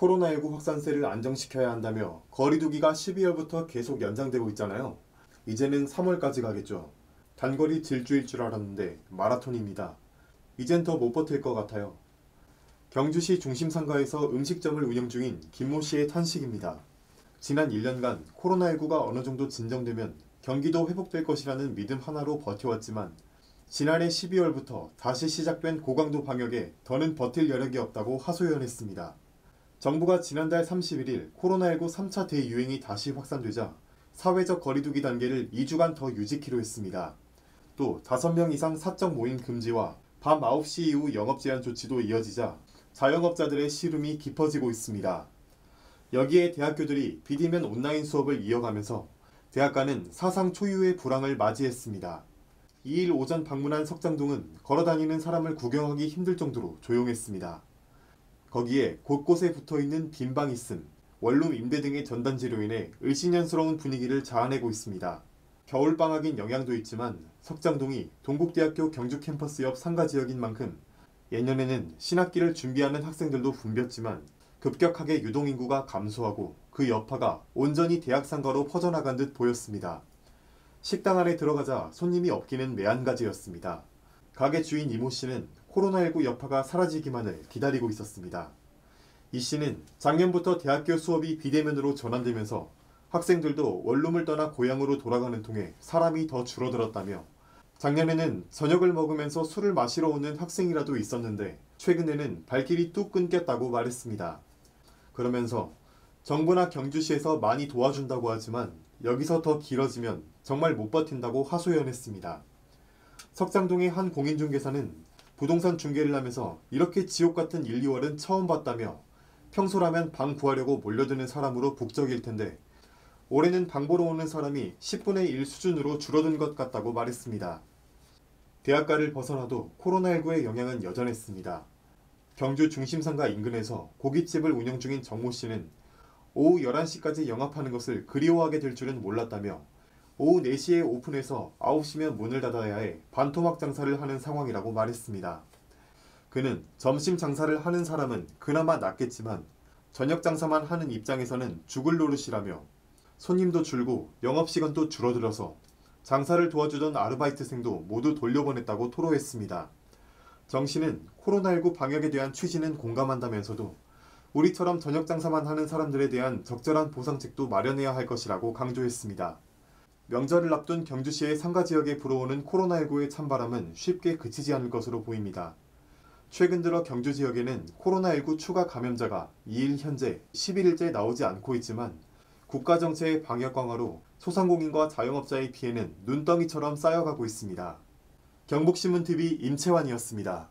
코로나19 확산세를 안정시켜야 한다며 거리두기가 12월부터 계속 연장되고 있잖아요. 이제는 3월까지 가겠죠. 단거리 질주일 줄 알았는데 마라톤입니다. 이젠 더 못 버틸 것 같아요. 경주시 중심상가에서 음식점을 운영 중인 김모 씨의 탄식입니다. 지난 1년간 코로나19가 어느 정도 진정되면 경기도 회복될 것이라는 믿음 하나로 버텨왔지만 지난해 12월부터 다시 시작된 고강도 방역에 더는 버틸 여력이 없다고 하소연했습니다. 정부가 지난달 31일 코로나19 3차 대유행이 다시 확산되자 사회적 거리두기 단계를 2주간 더 유지키로 했습니다. 또 5명 이상 사적 모임 금지와 밤 9시 이후 영업 제한 조치도 이어지자 자영업자들의 시름이 깊어지고 있습니다. 여기에 대학교들이 비대면 온라인 수업을 이어가면서 대학가는 사상 초유의 불황을 맞이했습니다. 2일 오전 방문한 석장동은 걸어다니는 사람을 구경하기 힘들 정도로 조용했습니다. 거기에 곳곳에 붙어있는 빈방 있음, 원룸 임대 등의 전단지로 인해 을씨년스러운 분위기를 자아내고 있습니다. 겨울방학인 영향도 있지만 석장동이 동국대학교 경주 캠퍼스 옆 상가지역인 만큼 예년에는 신학기를 준비하는 학생들도 붐볐지만 급격하게 유동인구가 감소하고 그 여파가 온전히 대학 상가로 퍼져나간 듯 보였습니다. 식당 안에 들어가자 손님이 없기는 매한가지였습니다. 가게 주인 이모 씨는 코로나19 여파가 사라지기만을 기다리고 있었습니다. 이 씨는 작년부터 대학교 수업이 비대면으로 전환되면서 학생들도 원룸을 떠나 고향으로 돌아가는 통에 사람이 더 줄어들었다며 작년에는 저녁을 먹으면서 술을 마시러 오는 학생이라도 있었는데 최근에는 발길이 뚝 끊겼다고 말했습니다. 그러면서 정부나 경주시에서 많이 도와준다고 하지만 여기서 더 길어지면 정말 못 버틴다고 하소연했습니다. 석장동의 한 공인중개사는 부동산 중개를 하면서 이렇게 지옥같은 1, 2월은 처음 봤다며 평소라면 방 구하려고 몰려드는 사람으로 북적일 텐데 올해는 방 보러 오는 사람이 10분의 1 수준으로 줄어든 것 같다고 말했습니다. 대학가를 벗어나도 코로나19의 영향은 여전했습니다. 경주 중심상가 인근에서 고깃집을 운영 중인 정모 씨는 오후 11시까지 영업하는 것을 그리워하게 될 줄은 몰랐다며 오후 4시에 오픈해서 9시면 문을 닫아야 해 반토막 장사를 하는 상황이라고 말했습니다. 그는 점심 장사를 하는 사람은 그나마 낫겠지만 저녁 장사만 하는 입장에서는 죽을 노릇이라며 손님도 줄고 영업시간도 줄어들어서 장사를 도와주던 아르바이트생도 모두 돌려보냈다고 토로했습니다. 정 씨는 코로나19 방역에 대한 취지는 공감한다면서도 우리처럼 저녁 장사만 하는 사람들에 대한 적절한 보상책도 마련해야 할 것이라고 강조했습니다. 명절을 앞둔 경주시의 상가지역에 불어오는 코로나19의 찬바람은 쉽게 그치지 않을 것으로 보입니다. 최근 들어 경주 지역에는 코로나19 추가 감염자가 2일 현재 11일째 나오지 않고 있지만 국가정체의 방역 강화로 소상공인과 자영업자의 피해는 눈덩이처럼 쌓여가고 있습니다. 경북신문TV 임채환이었습니다.